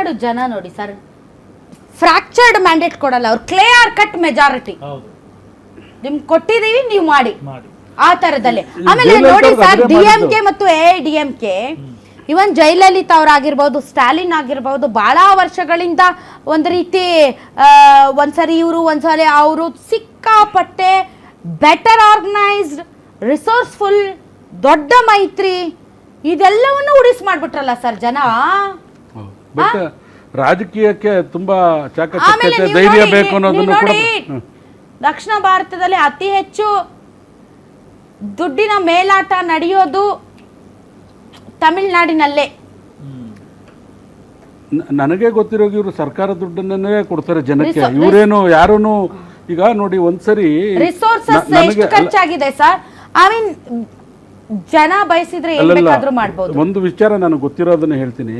ತಮಿಳ್ನಾಡು ಜನ ನೋಡಿ sir, fractured mandate ಕೊಡಲ್ಲ, ಅವ್ರು ಕ್ಲಿಯರ್ ಕಟ್ ಮೆಜಾರಿಟಿ. ನಿಮ್ಗೆ ಕೊಟ್ಟಿದೀವಿ, ನೀವು ಮಾಡಿ ಆ ತರದಲ್ಲಿ. ಆಮೇಲೆ ನೋಡಿ ಸರ್, DMK ಮತ್ತು AIDMK, ಇವನ್ ಜಯಲಲಿತಾ ಅವರಾಗಿರ್ಬೋದು, ಸ್ಟಾಲಿನ್ ಆಗಿರ್ಬೋದು, ಬಹಳ ವರ್ಷಗಳಿಂದ ಒಂದು ರೀತಿ ಒಂದ್ಸರಿ ಇವರು ಒಂದ್ಸರಿ ಅವರು ಸಿಕ್ಕಾಪಟ್ಟೆ ಬೆಟರ್ ಆರ್ಗನೈಸ್ಡ್, ರಿಸೋರ್ಸ್ಫುಲ್, ದೊಡ್ಡ ಮೈತ್ರಿ, ಇದೆಲ್ಲವನ್ನು ಉಳಿಸ್ ಮಾಡ್ಬಿಟ್ರಲ್ಲ ಸರ್ ಜನ. ರಾಜಕೀಯಕ್ಕೆ ತುಂಬಾ ಚಾಕಚಕ್ಯತೆ, ಧೈರ್ಯ ಬೇಕು ಅನ್ನೋದನ್ನು ಕೂಡ. ದಕ್ಷಿಣ ಭಾರತದಲ್ಲಿ ಅತಿ ಹೆಚ್ಚು ದುಡ್ಡಿನ ಮೇಲಾಟ ನಡೆಯೋದು ತಮಿಳ್ನಾಡಿನಲ್ಲೇ. ನನಗೆ ಗೊತ್ತಿರೋ ಇವರು ಸರ್ಕಾರ ದುಡ್ಡನ್ನೇ ಕೊಡ್ತಾರೆ ಜನಕ್ಕೆ. ಇವರೇನು ಯಾರೂನು ಈಗ ನೋಡಿ ಒಂದ್ಸರಿ ರಿಸೋರ್ಸಸ್ ಎಷ್ಟು ಖರ್ಚಾಗಿದೆ ಸರ್. ಐ ಮೀನ್ ಜನ ಬಯಸಿದ್ರೆ ಏನ್ ಬೇಕಾದ್ರೂ ಮಾಡ್ಬೋದು. ಒಂದು ವಿಚಾರ ನನಗೆ ಗೊತ್ತಿರೋದನ್ನ ಹೇಳ್ತೀನಿ.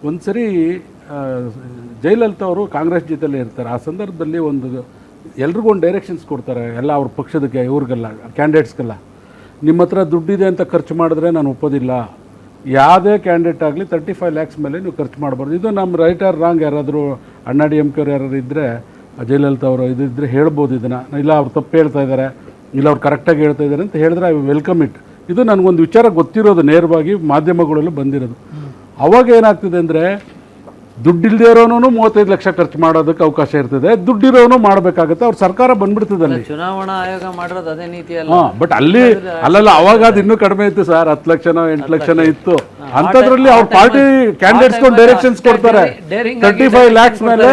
ಒಂದ್ಸರಿ ಜಯಲಲಿತಾ ಅವರು ಕಾಂಗ್ರೆಸ್ ಜೊತೆಲೇ ಇರ್ತಾರೆ. ಆ ಸಂದರ್ಭದಲ್ಲಿ ಎಲ್ರಿಗೂ ಒಂದು ಡೈರೆಕ್ಷನ್ಸ್ ಕೊಡ್ತಾರೆ, ಎಲ್ಲ ಅವ್ರ ಪಕ್ಷದಕ್ಕೆ, ಇವ್ರಿಗೆಲ್ಲ ಕ್ಯಾಂಡಿಡೇಟ್ಸ್ಗೆಲ್ಲ. ನಿಮ್ಮ ಹತ್ರ ದುಡ್ಡಿದೆ ಅಂತ ಖರ್ಚು ಮಾಡಿದ್ರೆ ನಾನು ಒಪ್ಪೋದಿಲ್ಲ. ಯಾವುದೇ ಕ್ಯಾಂಡಿಡೇಟ್ ಆಗಲಿ 35 lakhs ಮೇಲೆ ನೀವು ಖರ್ಚು ಮಾಡಬಾರ್ದು. ಇದು ನಮ್ಮ ರೈಟ್ ಆರ್ ರಾಂಗ್, ಯಾರಾದರೂ DMK ಅವ್ರು ಯಾರು ಇದ್ದರೆ, ಜಯಲಲಿತಾ ಅವರು ಇದಿದ್ರೆ ಹೇಳ್ಬೋದು ಇದನ್ನು. ಇಲ್ಲ ಅವ್ರು ತಪ್ಪು ಹೇಳ್ತಾ ಇದ್ದಾರೆ, ಇಲ್ಲ ಅವ್ರು ಕರೆಕ್ಟಾಗಿ ಹೇಳ್ತಾ ಇದ್ದಾರೆ ಅಂತ ಹೇಳಿದ್ರೆ ಐ ವೆಲ್ಕಮ್ ಇಟ್. ಇದು ನನಗೊಂದು ವಿಚಾರ ಗೊತ್ತಿರೋದು, ನೇರವಾಗಿ ಮಾಧ್ಯಮಗಳಲ್ಲೂ ಬಂದಿರೋದು. ಅವಾಗ ಏನಾಗ್ತಿದೆ ಅಂದರೆ, ದುಡ್ಡಿಲ್ದೇ ಇರೋನು 35 ಲಕ್ಷ ಖರ್ಚು ಮಾಡೋದಕ್ಕೆ ಅವಕಾಶ ಇರ್ತದೆ, ದುಡ್ಡಿರೋನು ಮಾಡಬೇಕಾಗುತ್ತೆ. ಅವ್ರ ಸರ್ಕಾರ ಬಂದ್ಬಿಡ್ತದೆ ಅಲ್ಲಿ. ಚುನಾವಣಾ ಆಯೋಗ ಮಾಡೋದು ಅದೇ ನೀತಿ ಅಲ್ಲ. ಬಟ್ ಅಲ್ಲಲ್ಲ ಅವಾಗ ಅದು ಇನ್ನೂ ಕಡಿಮೆ ಇತ್ತು ಸರ್, 10 ಲಕ್ಷನೋ 8 ಲಕ್ಷನೋ ಇತ್ತು. ಅಂಥದ್ರಲ್ಲಿ ಅವ್ರ ಪಾರ್ಟಿ ಕ್ಯಾಂಡಿಡೇಟ್ಸ್ಗೂ ಡೈರೆಕ್ಷನ್ಸ್ ಕೊಡ್ತಾರೆ. 35 lakhs ಮೇಲೆ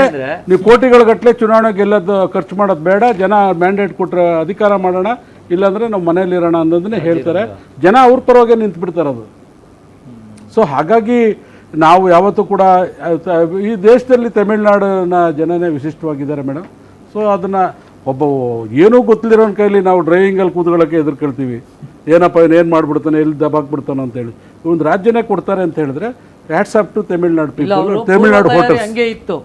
ನೀವು ಕೋಟಿಗಳ ಗಟ್ಟಲೆ ಚುನಾವಣೆ ಗೆಲ್ಲೋದು ಖರ್ಚು ಮಾಡೋದು ಬೇಡ, ಜನ ಮ್ಯಾಂಡೇಟ್ ಕೊಟ್ಟರೆ ಅಧಿಕಾರ ಮಾಡೋಣ, ಇಲ್ಲಾಂದ್ರೆ ನಾವು ಮನೇಲಿರೋಣ ಅನ್ನೋದನ್ನೇ ಹೇಳ್ತಾರೆ. ಜನ ಅವ್ರ ಪರವಾಗಿ ನಿಂತು ಬಿಡ್ತಾರೆ ಅದು. ಸೊ ಹಾಗಾಗಿ ನಾವು ಯಾವತ್ತೂ ಕೂಡ ಈ ದೇಶದಲ್ಲಿ ತಮಿಳ್ನಾಡಿನ ಜನನೇ ವಿಶಿಷ್ಟವಾಗಿದ್ದಾರೆ ಮೇಡಮ್. ಸೊ ಅದನ್ನು ಒಬ್ಬ ಏನೂ ಗೊತ್ತಿರೋನ ಕೈಲಿ ನಾವು ಡ್ರೈವಿಂಗಲ್ಲಿ ಕೂತ್ಕೊಳ್ಳೋಕ್ಕೆ ಎದುರ್ಕೊಳ್ತೀವಿ. ಏನಪ್ಪ ಏನು ಮಾಡಿಬಿಡ್ತಾನೆ, ಎಲ್ಲಿ ದಬಾಕ್ಬಿಡ್ತಾನೆ ಅಂತೇಳಿ. ಒಂದು ರಾಜ್ಯನೇ ಕೊಡ್ತಾರೆ ಅಂತ ಹೇಳಿದ್ರೆ hats off to Tamil Nadu people, Tamil Nadu hotels. ಹಂಗೆ ಇತ್ತು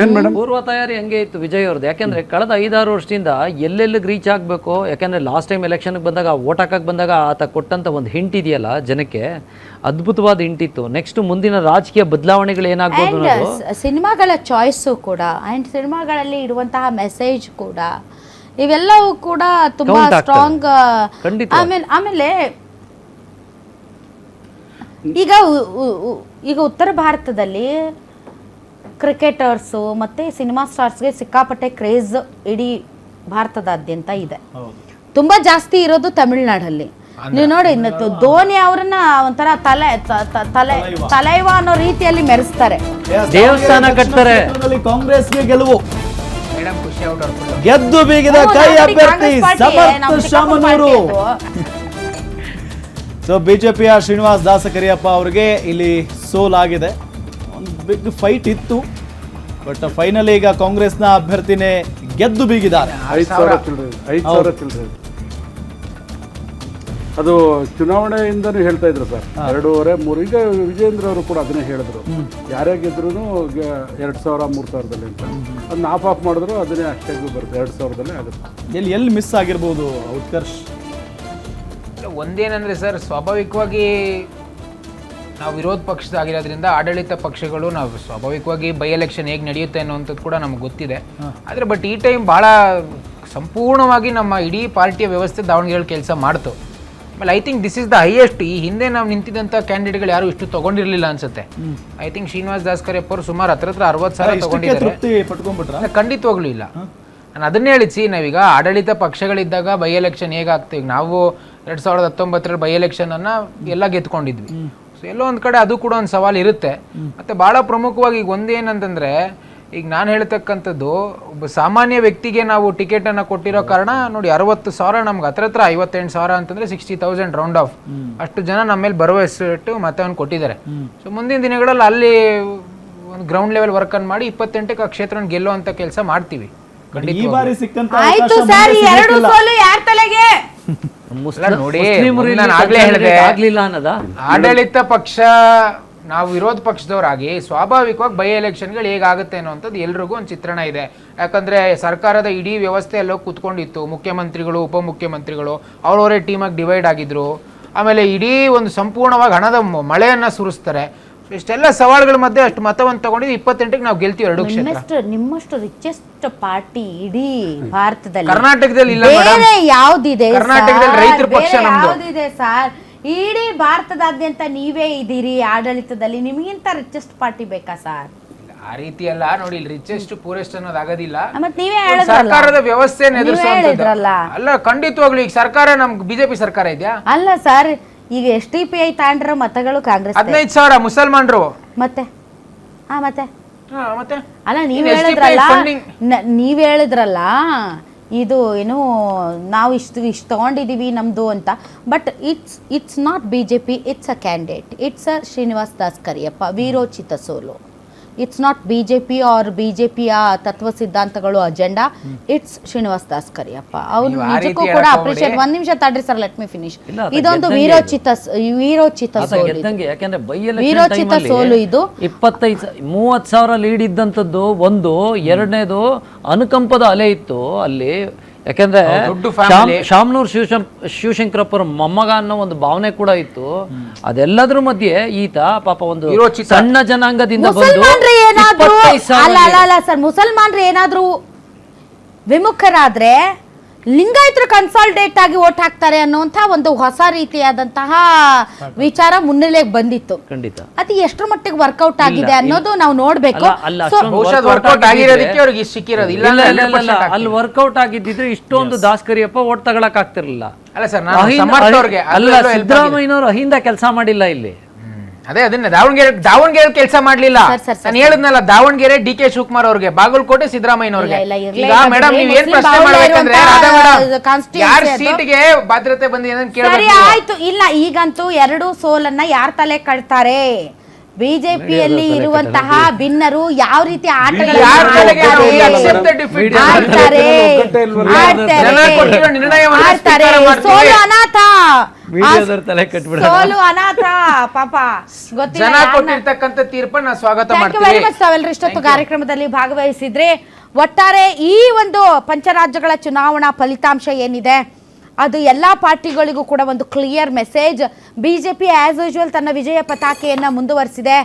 ಏನು ಮೇಡಮ್, ಪೂರ್ವ ತಯಾರಿ ಹಂಗೆ ಇತ್ತು ವಿಜಯ್ ಅವ್ರದ್ದು. ಯಾಕೆಂದ್ರೆ ಕಳೆದ 5-6 ವರ್ಷದಿಂದ ಎಲ್ಲೆಲ್ಲಿಗೆ ರೀಚ್ ಆಗಬೇಕು. ಯಾಕೆಂದ್ರೆ ಲಾಸ್ಟ್ ಟೈಮ್ ಎಲೆಕ್ಷನ್ಗೆ ಬಂದಾಗ, ಓಟ್ ಹಾಕಕ್ಕೆ ಬಂದಾಗ ಆತ ಕೊಟ್ಟಂಥ ಒಂದು ಹಿಂಟ್ ಇದೆಯಲ್ಲ ಜನಕ್ಕೆ, ಅದ್ಭುತವಾದ ಹಿಂಟ್ ಇತ್ತು. ನೆಕ್ಸ್ಟ್ ಮುಂದಿನ ರಾಜಕೀಯ ಬದಲಾವಣೆಗಳು ಏನಾಗ್ಬೋದು ಅನ್ನೋದು, ಸಿನಿಮಾಗಳ ಚಾಯ್ಸು ಕೂಡ, ಆ್ಯಂಡ್ ಸಿನಿಮಾಗಳಲ್ಲಿ ಇಡುವಂತಹ ಮೆಸೇಜ್ ಕೂಡ, ಇವೆಲ್ಲವೂ ಕೂಡ ತುಂಬಾ ಸ್ಟ್ರಾಂಗ್. ಆಮೇಲೆ ಈಗ ಉತ್ತರ ಭಾರತದಲ್ಲಿ ಕ್ರಿಕೆಟರ್ಸು ಮತ್ತು ಸಿನಿಮಾ ಸ್ಟಾರ್ಸ್ಗೆ ಸಿಕ್ಕಾಪಟ್ಟೆ ಕ್ರೇಜ್ ಇಡೀ ಭಾರತದಾದ್ಯಂತ ಇದೆ. ತುಂಬ ಜಾಸ್ತಿ ಇರೋದು ತಮಿಳ್ನಾಡಲ್ಲಿ. ನೀವು ನೋಡಿ, ಧೋನಿ ಅವ್ರನ್ನ ಒಂಥರ ತಲೈವ ಅನ್ನೋ ರೀತಿಯಲ್ಲಿ ಮೆರೆಸ್ತಾರೆ, ದೇವಸ್ಥಾನ ಕಟ್ತಾರೆ. ಕಾಂಗ್ರೆಸ್ಗೆ ಗೆಲುವು, ಗೆದ್ದು ಬೀಗಿದ ಕೈ ಅಭ್ಯರ್ಥಿ ಸಮರ್ಥ ಶಾಮನೂರು. ಸೊ ಬಿಜೆಪಿಯ ಶ್ರೀನಿವಾಸ್ ದಾಸಕರಿಯಪ್ಪ ಅವರಿಗೆ ಇಲ್ಲಿ ಸೋಲಾಗಿದೆ. ಒಂದು ಬಿಗ್ ಫೈಟ್ ಇತ್ತು, ಬಟ್ ಫೈನಲಿ ಈಗ ಕಾಂಗ್ರೆಸ್ನ ಅಭ್ಯರ್ಥಿನೇ ಗೆದ್ದು ಬೀಗಿದ್ದಾರೆ. 5,000 ಚಿಲ್ಲರೆ. ಅದು ಚುನಾವಣೆಯಿಂದನೂ ಹೇಳ್ತಾ ಇದ್ರು ಸರ್, 2.5-3. ಈಗ ವಿಜೇಂದ್ರ ಅವರು ಕೂಡ ಅದನ್ನೇ ಹೇಳಿದ್ರು, ಯಾರೇ ಗೆದ್ರು 2,000-3,000ದಲ್ಲಿ ಅಂತ. ಅದನ್ನ ಆಫ್ ಮಾಡಿದ್ರು, ಅದನ್ನೇ ಅಷ್ಟೇ ಬರುತ್ತೆ, 2,000ದಲ್ಲೇ ಆಗುತ್ತೆ. ಎಲ್ಲಿ ಮಿಸ್ ಆಗಿರ್ಬೋದು ಉತ್ಕರ್ಷ್? ಒಂದೇನಂದರೆ ಸರ್, ಸ್ವಾಭಾವಿಕವಾಗಿ ನಾವು ವಿರೋಧ ಪಕ್ಷದಾಗಿರೋದ್ರಿಂದ ಆಡಳಿತ ಪಕ್ಷಗಳು ನಾವು ಸ್ವಾಭಾವಿಕವಾಗಿ ಬೈ ಎಲೆಕ್ಷನ್ ಹೇಗೆ ನಡೆಯುತ್ತೆ ಅನ್ನೋವಂಥದ್ದು ಕೂಡ ನಮ್ಗೆ ಗೊತ್ತಿದೆ. ಆದರೆ ಬಟ್ ಈ ಟೈಮ್ ಭಾಳ ಸಂಪೂರ್ಣವಾಗಿ ನಮ್ಮ ಇಡೀ ಪಾರ್ಟಿಯ ವ್ಯವಸ್ಥೆ ದಾವಣಗೆರೆ ಕೆಲಸ ಮಾಡ್ತು. ಆಮೇಲೆ I think this is the highest. ಈ ಹಿಂದೆ ನಾವು ನಿಂತಿದ್ದಂಥ ಕ್ಯಾಂಡಿಡೇಟ್ಗಳು ಯಾರು ಇಷ್ಟು ತೊಗೊಂಡಿರಲಿಲ್ಲ ಅನ್ಸುತ್ತೆ. ಐ ಥಿಂಕ್ ಶ್ರೀನಿವಾಸ್ ದಾಸಕರಿಯಪ್ಪ ಅವರು ಸುಮಾರು 60,000 ತೊಗೊಂಡಿದ್ದಾರೆ. ಖಂಡಿತವಾಗ್ಲೂ ಇಲ್ಲ. ನಾನು ಅದನ್ನೇ ಹೇಳಿಸಿ, ನಾವೀಗ ಆಡಳಿತ ಪಕ್ಷಗಳಿದ್ದಾಗ ಬೈ ಎಲೆಕ್ಷನ್ ಹೇಗಾಗ್ತೀವಿ, ನಾವು 2019 ಬೈ ಎಲೆಕ್ಷನನ್ನು ಎಲ್ಲ ಗೆದ್ಕೊಂಡಿದ್ವಿ. ಸೊ ಎಲ್ಲೋ ಒಂದು ಕಡೆ ಅದು ಕೂಡ ಒಂದು ಸವಾಲು ಇರುತ್ತೆ. ಮತ್ತು ಭಾಳ ಪ್ರಮುಖವಾಗಿ ಈಗ ಒಂದೇನಂತಂದರೆ, ಈಗ ನಾನು ಹೇಳ್ತಕ್ಕಂಥದ್ದು, ಒಬ್ಬ ಸಾಮಾನ್ಯ ವ್ಯಕ್ತಿಗೆ ನಾವು ಟಿಕೆಟನ್ನು ಕೊಟ್ಟಿರೋ ಕಾರಣ ನೋಡಿ, 60,000 ನಮ್ಗೆ ಹತ್ರ 58,000 ಅಂತಂದರೆ 60,000 ರೌಂಡ್ ಆಫ್ ಅಷ್ಟು ಜನ ನಮ್ಮ ಮೇಲೆ ಭರವಸೆ ಇಟ್ಟು ಮತವನ್ನು ಕೊಟ್ಟಿದ್ದಾರೆ. ಸೊ ಮುಂದಿನ ದಿನಗಳಲ್ಲಿ ಅಲ್ಲಿ ಒಂದು ಗ್ರೌಂಡ್ ಲೆವೆಲ್ ವರ್ಕನ್ನು ಮಾಡಿ 28ಕ್ಕೆ ಆ ಕ್ಷೇತ್ರವನ್ನು ಗೆಲ್ಲುವಂಥ ಕೆಲಸ ಮಾಡ್ತೀವಿ. ಈ ಬಾರಿ ಸಿಕ್ಕಂತ ನೋಡಿ, ಆಗ್ಲೇ ಹೇಳಿದೆ, ಆಡಳಿತ ಪಕ್ಷ ನಾವು ವಿರೋಧ ಪಕ್ಷದವರಾಗಿ ಸ್ವಾಭಾವಿಕವಾಗಿ ಬೈ ಎಲೆಕ್ಷನ್ಗಳು ಹೇಗಾಗುತ್ತೆ ಅನ್ನೋಂಥದ್ದು ಎಲ್ರಿಗೂ ಒಂದು ಚಿತ್ರಣ ಇದೆ. ಯಾಕಂದರೆ ಸರ್ಕಾರದ ಇಡೀ ವ್ಯವಸ್ಥೆ ಎಲ್ಲೋ ಕೂತ್ಕೊಂಡಿತ್ತು, ಮುಖ್ಯಮಂತ್ರಿಗಳು ಉಪಮುಖ್ಯಮಂತ್ರಿಗಳು ಅವರವರೇ ಟೀಮಾಗಿ ಡಿವೈಡ್ ಆಗಿದ್ರು. ಆಮೇಲೆ ಇಡೀ ಒಂದು ಸಂಪೂರ್ಣವಾಗಿ ಹಣದ ಮಳೆಯನ್ನು ಸುರಿಸ್ತಾರೆ. ಇಷ್ಟೆಲ್ಲ ಸವಾಲುಗಳ ಮಧ್ಯೆ ಅಷ್ಟು ಮತವನ್ನು ತಗೊಂಡಿದ್ದು 28ಕ್ಕೆ ನಾವು ಗೆಲ್ತೀವಿ 2 ಕ್ಷೇತ್ರ. ನಿಮ್ಮಷ್ಟು ರಿಚೆಸ್ಟ್ ಪಾರ್ಟಿ ಇಡೀ ಭಾರತದಲ್ಲಿ ಕರ್ನಾಟಕದಲ್ಲಿ ಇಲ್ಲ ಬೇರೆ ಮೇಡಮ್. ಯಾವ್ದಿದೆ ಕರ್ನಾಟಕದಲ್ಲಿ ರೈತರ ಪಕ್ಷ ನಮ್ದು. ಯಾವ್ದಿದೆ ಸರ್? ಇಡೀ ಭಾರತದಾದ್ಯಂತ ನೀವೇ ಇದ್ದೀರಿ ಆಡಳಿತದಲ್ಲಿ, ನಿಮಗಿಂತ ರಿಚೆಸ್ಟ್ ಪಾರ್ಟಿ ಬೇಕಾ ಸರ್? ಆ ರೀತಿ ಅಲ್ಲ ನೋಡಿ, ಇಲ್ಲಿ ರಿಚೆಸ್ಟ್ ಪೂರೆಸ್ಟ್ ಅನ್ನೋದು ಆಗೋದಿಲ್ಲ. ಮತ್ ನೀವೇ ಹೇಳಿದ್ರಲ್ಲ, ಸರ್ಕಾರದ ವ್ಯವಸ್ಥೆ ಹೇಳಿದ್ರಲ್ಲ. ಅಲ್ಲ ಖಂಡಿತವಾಗ್ಲು ಈಗ ಸರ್ಕಾರ ನಮ್ಗೆ ಬಿಜೆಪಿ ಸರ್ಕಾರ ಇದೆಯಾ? ಅಲ್ಲ ಸರ್, ಈಗ SDPI ತಾಂಡ್ರ ಮತಗಳು ಕಾಂಗ್ರೆಸ್ 15,000 ಮುಸಲ್ಮಾನರು ಮತ್ತೆ ಮತ್ತೆ ಮತ್ತೆ ಅಲ್ಲ ಇನ್ನು ನೀವ್ SDPI ಹೇಳಿದ್ರಲ್ಲ, funding. ನೀವ್ ಹೇಳಿದ್ರಲ್ಲ ಇದು ಏನು ನಾವು ಇಷ್ಟು ತಗೊಂಡಿದೀವಿ ನಮ್ದು ಅಂತ. But it's not BJP, it's a candidate, it's a Srinivas Das Kariyappa, ವೀರೋಚಿತ ಸೋಲು. ಇಟ್ಸ್ ನಾಟ್ BJP ಆರ್ BJPಯ ತತ್ವ ಸಿದ್ಧಾಂತಗಳು ಅಜೆಂಡಾ, ಇಟ್ಸ್ ಶ್ರೀನಿವಾಸ್ ದಾಸ್ ಕರಿಯಪ್ಪ. ಅವ್ರು ನೀವು ಆ ನಿಜಕ್ಕೂ ರೀತಿ ಕೂಡ ಹೇಳಕ್ ಅಪ್ರಿಷಿಯೇಟ್. ಹೋಗ್ಬೇಡಿ. 1 ನಿಮಿಷ ತಡ್ರಿ ಸರ್, ಲೆಟ್ ಮಿ ಫಿನಿಶ್. ಇಲ್ಲ, ಅದು ಇದೊಂದು ಗೆದ್ದಂಗೆ ವೀರೋಚಿತ ಸೋಲು ಇದು. ಗೆದ್ದಂಗೆ. ಯಾಕಂದ್ರೆ ಬೈ ವೀರೋಚಿತ ಎಲೆಕ್ಷನ್ ಸೋಲು ಇದು. 25-30,000 ಲೀಡ್ ಇದ್ದಂಥದ್ದು ಒಂದು. ಎರಡನೇದು ಅನುಕಂಪದ ಅಲೆ ಇತ್ತು ಅಲ್ಲಿ. ಯಾಕಂದ್ರೆ ದೊಡ್ಡ family. ಶಾಮನೂರ್ ಶಿವಶಂಕರಪ್ಪ ಅವ್ರ ಮೊಮ್ಮಗ ಅನ್ನೋ ಒಂದು ಭಾವನೆ ಕೂಡ ಇತ್ತು. ಅದೆಲ್ಲದ್ರ ಮಧ್ಯೆ ಈತ ಪಾಪ ಒಂದು ವೀರೋಚಿತ. ಸಣ್ಣ ಜನಾಂಗದಿಂದ ಬಂದು ಮುಸಲ್ಮಾನ್ರು ಏನಾದ್ರು 25,000 ಅಲ್ಲ ಸರ್, ಮುಸಲ್ಮಾನ್ರು ಏನಾದ್ರು ವಿಮುಖರಾದ್ರೆ ಲಿಂಗಾಯತರು ಕನ್ಸಾಲ್ಟೇಟ್ ಆಗಿ ಓಟ್ ಹಾಕ್ತಾರೆ ಅನ್ನುವಂಥ ಒಂದು ಹೊಸ ರೀತಿಯಾದಂತಹ ವಿಚಾರ ಮುನ್ನೆಲೆಗೆ ಬಂದಿತ್ತು. ಖಂಡಿತ ಅದು ಎಷ್ಟರ ಮಟ್ಟಿಗೆ ವರ್ಕೌಟ್ ಆಗಿದೆ ಅನ್ನೋದು ನಾವು ನೋಡ್ಬೇಕು. ಅಲ್ಲ, So, ಅಷ್ಟೊಂದು ಬಹುಶಃ workout ವರ್ಕೌಟ್ ಆಗಿದ್ರೆ- ಆಗಿರೋದಕ್ಕೆ ಅವ್ರಿಗೆ ಸಿಕ್ಕಿರೋದು. ಇಲ್ಲ ಇಲ್ಲ, ಅಂದ್ರೆ ಇಲ್ಲ, ಇಲ್ಲ, 100% ಅಲ್ಲಿ ವರ್ಕೌಟ್ ಆಗಿದ್ದಿದ್ರೆ ಇಷ್ಟೊಂದು ದಾಸ್ ಕರಿಯಪ್ಪ ಓಟ್ ತಗೊಳಕ್ ಆಗ್ತಿರ್ಲಿಲ್ಲ. ಅಲ್ಲ ಸರ್, ನಾನು ಸಮರ್ಥವ್ರಿಗೆ ಅಲ್ಲ, ಸಿದ್ದರಾಮಯ್ಯನವರು ಅಹಿಂದ ಕೆಲಸ ಮಾಡಿಲ್ಲ ಇಲ್ಲಿ. ಅದೇ ಅದನ್ನ ದಾವಣಗೆರೆ ಕೆಲಸ ಮಾಡ್ಲಿಲ್ಲ. ಸರ್, ನಾನು ಹೇಳಿದ್ನಲ್ಲ, ದಾವಣಗೆರೆ DK ಶಿವಕುಮಾರ್ ಅವ್ರಿಗೆ, ಬಾಗಲಕೋಟೆ ಸಿದ್ದರಾಮಯ್ಯನವ್ರಿಗೆ. ಇಲ್ಲ, ಇರ್ಲಿ, ಈಗ ಮೇಡಮ್ ನೀವ್ ಏನ್ ಮುಸ್ಲಿಂ ಪ್ರಶ್ನೆ ಬಾವುಟ ಮಾಡ್ಬೇಕಂದ್ರೆ ಇರುವಂತಹ constituency ಯಾರ ಅದು. ಸೀಟ್ಗೆ ಭದ್ರತೆ ಬಂದಿದೆ ಅಂತ ಸರಿ ಕೇಳ್ಬೇಕು. ಆಯ್ತು. ಇಲ್ಲ, ಈಗಂತೂ 2 ಸೋಲನ್ನ ಯಾರ ತಲೆ ಕಟ್ತಾರೆ? BJPಯಲ್ಲಿ ಇರುವಂತಹ ಭಿನ್ನರು ಯಾವ ರೀತಿ ಆಟಗಳು ಯಾರ ತಲೆಗೆ ಆಡ್ತಾರೆ? we accept the defeat. ಆಡ್ತಾರೆ, ಜನ ಕೊಟ್ಟಿರೋ ನಿರ್ಣಯವನ್ನ ಆಡ್ತಾರೆ. ಸ್ವೀಕಾರ ಮಾಡ್ತೀವಿ. ಸೋಲು ಅನಾಥ, ಮೀಡಿಯಾದವ್ರ ತಲೆ ಕಟ್ಬಿಡ. ಸೋಲು ಅನಾಥ ಪಾಪ. ಗೊತ್ತಿಲ್ಲ ಜನ ಯಾರ್ನ- ಕೊಟ್ಟಿರ್ತಕ್ಕಂಥ ತೀರ್ಪನ್ನ ನಾವು ಸ್ವಾಗತ ಥ್ಯಾಂಕ್ ಯು ವೆರಿ ಮಾಡ್ತೀವಿ. ಮಚ್. ತಾವೆಲ್ಲರೂ ಇಷ್ಟೊತ್ತು ಕಾರ್ಯಕ್ರಮದಲ್ಲಿ ಭಾಗವಹಿಸಿದ್ರೆ. ಒಟ್ಟಾರೆ ಈ ಒಂದು ಪಂಚರಾಜ್ಯಗಳ ಚುನಾವಣಾ ಫಲಿತಾಂಶ ಏನಿದೆ ಅದು ಎಲ್ಲ ಪಾರ್ಟಿಗಳಿಗೂ ಕೂಡ ಒಂದು clear message. BJP as usual ತನ್ನ ವಿಜಯ ಪತಾಕೆಯನ್ನು ಮುಂದುವರಿಸಿದೆ.